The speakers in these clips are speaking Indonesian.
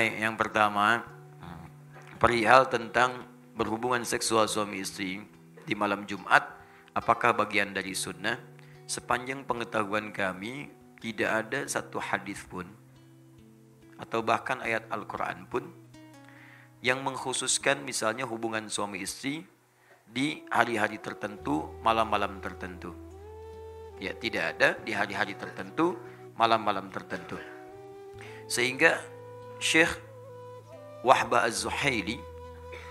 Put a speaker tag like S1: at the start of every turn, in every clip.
S1: Baik, yang pertama perihal tentang berhubungan seksual suami istri di malam Jumat, apakah bagian dari sunnah? Sepanjang pengetahuan kami, tidak ada satu hadis pun atau bahkan ayat Al-Quran pun yang mengkhususkan misalnya hubungan suami istri di hari-hari tertentu, malam-malam tertentu. Ya, tidak ada di hari-hari tertentu, malam-malam tertentu. Sehingga Syekh Wahbah Az-Zuhaili,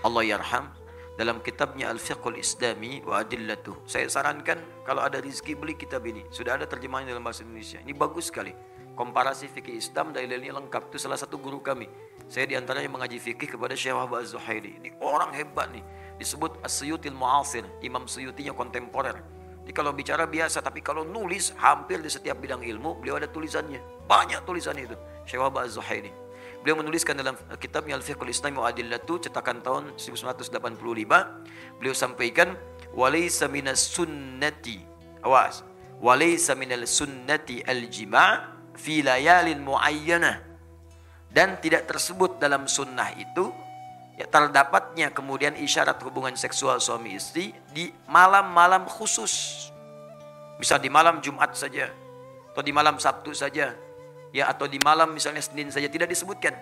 S1: Allah yarham, dalam kitabnya Al-Fiqhul Islami wa Adillatuh, saya sarankan kalau ada rezeki beli kitab ini. Sudah ada terjemahan dalam bahasa Indonesia. Ini bagus sekali. Komparasi fikih Islam, dalilnya lengkap. Itu salah satu guru kami. Saya diantaranya mengaji fikih kepada Syekh Wahbah Az-Zuhaili. Ini orang hebat nih. Disebut As-Suyutil Mu'asir, Imam Suyutinya kontemporer. Jadi kalau bicara biasa, tapi kalau nulis hampir di setiap bidang ilmu, beliau ada tulisannya. Banyak tulisannya itu. Syekh Wahbah Az-Zuhaili. Beliau menuliskan dalam kitabnya Al-Fiqhul Islami wa Adillatuh, cetakan tahun 1985. Beliau sampaikan, walaysa minas sunnati, awas, walaysa minal sunnati al-jima' fi layalin muayyanah. Dan tidak tersebut dalam sunnah itu ya terdapatnya kemudian isyarat hubungan seksual suami istri di malam-malam khusus. Bisa di malam Jumat saja, atau di malam Sabtu saja, ya, atau di malam misalnya Senin saja, tidak disebutkan.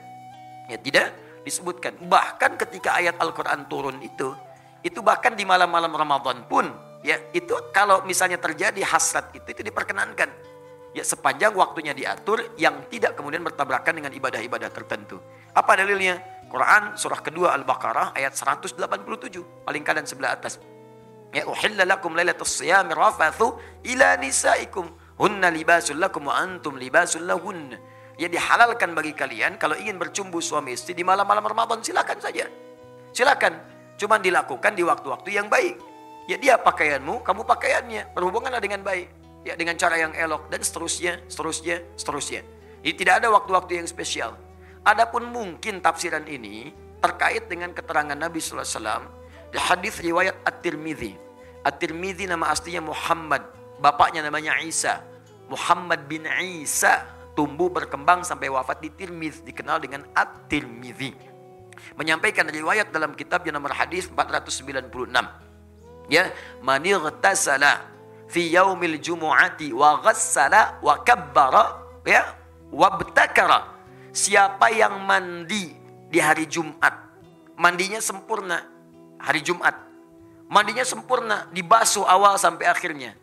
S1: Ya, tidak disebutkan. Bahkan ketika ayat Al-Quran turun itu bahkan di malam-malam Ramadan pun, ya, itu kalau misalnya terjadi hasrat itu diperkenankan. Ya, sepanjang waktunya diatur yang tidak kemudian bertabrakan dengan ibadah-ibadah tertentu. Apa dalilnya? Quran surah kedua Al-Baqarah ayat 187, paling kanan sebelah atas. Ya, uhilla lakum lailatus siyami rafathu ila nisaikum hunna libasul lakum wa antum libasul lahun. Ya, dihalalkan bagi kalian kalau ingin bercumbu suami istri di malam-malam Ramadan, silakan saja. Silakan. Cuma dilakukan di waktu-waktu yang baik. Ya, dia pakaianmu, kamu pakaiannya. Berhubunganlah dengan baik. Ya, dengan cara yang elok dan seterusnya. Jadi tidak ada waktu-waktu yang spesial. Adapun mungkin tafsiran ini terkait dengan keterangan Nabi sallallahu alaihi wasallam di hadis riwayat At-Tirmidzi. At-Tirmidzi nama aslinya Muhammad, bapaknya namanya Isa. Muhammad bin Isa tumbuh berkembang sampai wafat di Tirmidz, dikenal dengan At-Tirmidzi. Menyampaikan riwayat dalam kitab yang nomor hadis 496. Ya, man ightasala fi yaumil jumu'ati wa ghassala wa kabbara, ya, wabtakara. Siapa yang mandi di hari Jumat, mandinya sempurna hari Jumat. Mandinya sempurna, dibasuh awal sampai akhirnya.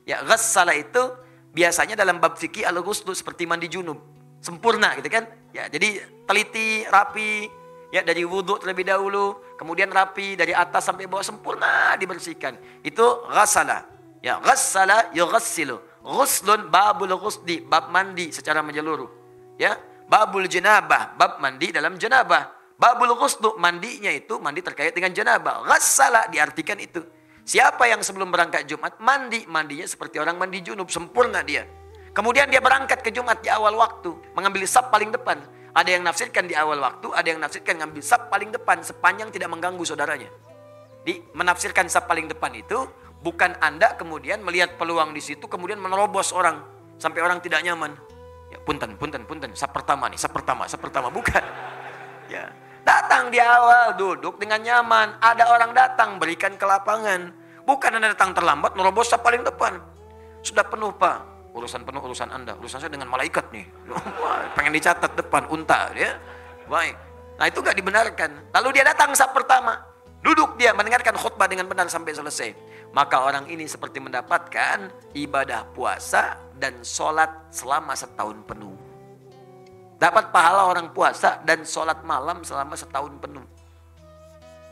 S1: Ya, ghassala itu biasanya dalam bab fikih al-ghuslu seperti mandi junub, sempurna gitu kan? Ya, jadi teliti, rapi, ya, dari wudhu terlebih dahulu, kemudian rapi dari atas sampai bawah, sempurna dibersihkan. Itu ghassala. Ya, ghassala yughassilu. Ghuslun babul ghusli, bab mandi secara menyeluruh. Ya, babul janabah, bab mandi dalam janabah. Babul ghuslu, mandinya itu mandi terkait dengan janabah. Ghassala diartikan itu. Siapa yang sebelum berangkat Jumat mandinya seperti orang mandi junub, sempurna dia. Kemudian dia berangkat ke Jumat di awal waktu, mengambil saf paling depan. Ada yang nafsirkan di awal waktu, ada yang nafsirkan ngambil saf paling depan sepanjang tidak mengganggu saudaranya. Di menafsirkan saf paling depan itu bukan Anda kemudian melihat peluang di situ kemudian menerobos orang sampai orang tidak nyaman. Ya, punten, saf pertama nih, saf pertama, bukan. Ya, datang di awal, duduk dengan nyaman. Ada orang datang, berikan ke lapangan. Bukan Anda datang terlambat, nerobos saf paling depan. Sudah penuh, Pak. Urusan penuh, urusan Anda. Urusan saya dengan malaikat nih. Pengen dicatat depan, unta. Ya. Baik. Nah, itu gak dibenarkan. Lalu dia datang saf pertama. Duduk dia, mendengarkan khutbah dengan benar sampai selesai. Maka orang ini seperti mendapatkan ibadah puasa dan sholat selama setahun penuh. Dapat pahala orang puasa dan sholat malam selama setahun penuh.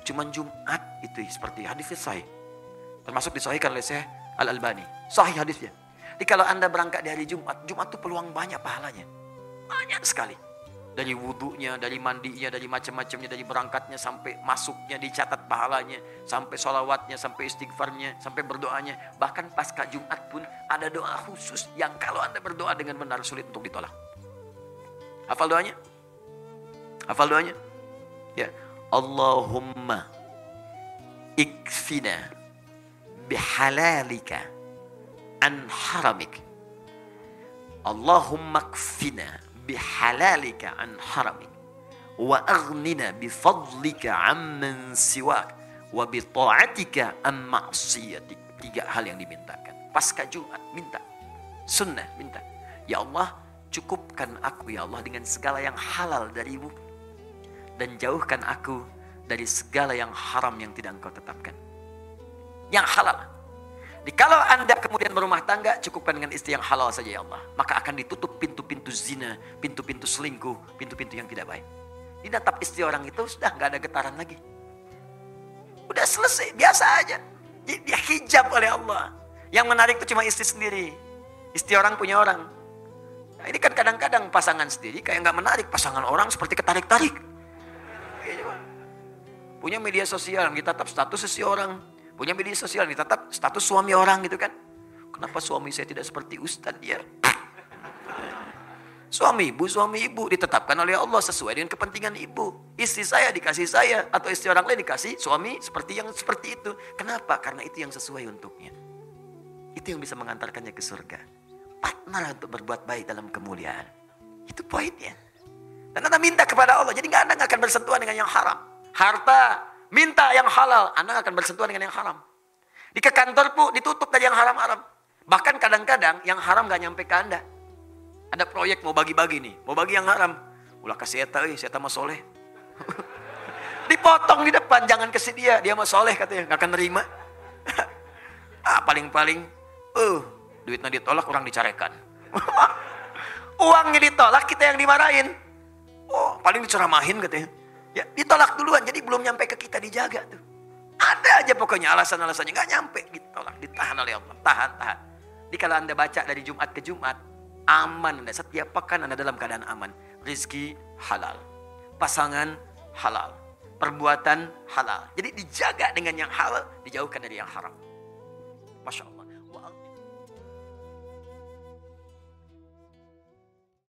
S1: Cuman Jumat itu seperti hadis sahih. Termasuk disahihkan oleh Syekh Al-Albani. Sahih hadisnya. Jadi kalau Anda berangkat di hari Jumat, Jumat itu peluang banyak pahalanya. Banyak sekali. Dari wudhunya, dari mandinya, dari macam-macamnya, dari berangkatnya sampai masuknya dicatat pahalanya, sampai sholawatnya, sampai istighfarnya, sampai berdoanya. Bahkan pasca Jumat pun ada doa khusus yang kalau Anda berdoa dengan benar sulit untuk ditolak. Hafal doanya? Hafal doanya? Ya. Allahumma ikfina bihalalika an haramik. Allahumma ikfina bihalalika an haramik wa aghnina bi fadlika amman siwak wa bi ta'atika am ma'siyatik. 3 hal yang dimintakan. Pasca Jumat minta. Sunnah minta. Ya Allah, cukupkan aku ya Allah dengan segala yang halal darimu dan jauhkan aku dari segala yang haram yang tidak Engkau tetapkan. Yang halal. Kalau Anda kemudian berumah tangga, cukupkan dengan istri yang halal saja ya Allah. Maka akan ditutup pintu-pintu zina, pintu-pintu selingkuh, pintu-pintu yang tidak baik. Dinatap istri orang itu sudah nggak ada getaran lagi. Udah selesai, biasa aja. Dia hijab oleh Allah. Yang menarik itu cuma istri sendiri. Istri orang punya orang. Nah, ini kan kadang-kadang pasangan sendiri kayak nggak menarik. Pasangan orang seperti ketarik-tarik. Punya media sosial, ditatap status seseorang. Punya media sosial, ditatap status suami orang gitu kan. Kenapa suami saya tidak seperti ustadz dia? Suami ibu ditetapkan oleh Allah sesuai dengan kepentingan ibu. Istri saya dikasih saya, atau istri orang lain dikasih suami seperti itu. Kenapa? Karena itu yang sesuai untuknya. Itu yang bisa mengantarkannya ke surga. Partner untuk berbuat baik dalam kemuliaan. Itu poinnya. Dan Anda minta kepada Allah. Jadi Anda nggak akan bersentuhan dengan yang haram. Harta, minta yang halal. Anda akan bersentuhan dengan yang haram. Di ke kantor pun ditutup dari yang haram-haram. Bahkan kadang-kadang yang haram nggak nyampe ke Anda. Ada proyek mau bagi-bagi nih, mau bagi yang haram. Ulah kasih saya mah soleh. Dipotong di depan, jangan kasih dia mah soleh katanya, nggak akan nerima. Paling-paling, duitnya ditolak, orang dicarekan. Uangnya ditolak, kita yang dimarahin. Paling diceramahin katanya. Ya, ditolak duluan, jadi belum nyampe ke kita dijaga tuh. Ada aja pokoknya alasan-alasannya, nggak nyampe, ditolak, ditahan oleh Allah, tahan. Jadi kalau Anda baca dari Jumat ke Jumat, aman Anda, setiap pekan Anda dalam keadaan aman. Rizki halal, pasangan halal, perbuatan halal. Jadi dijaga dengan yang halal, dijauhkan dari yang haram. Masya Allah.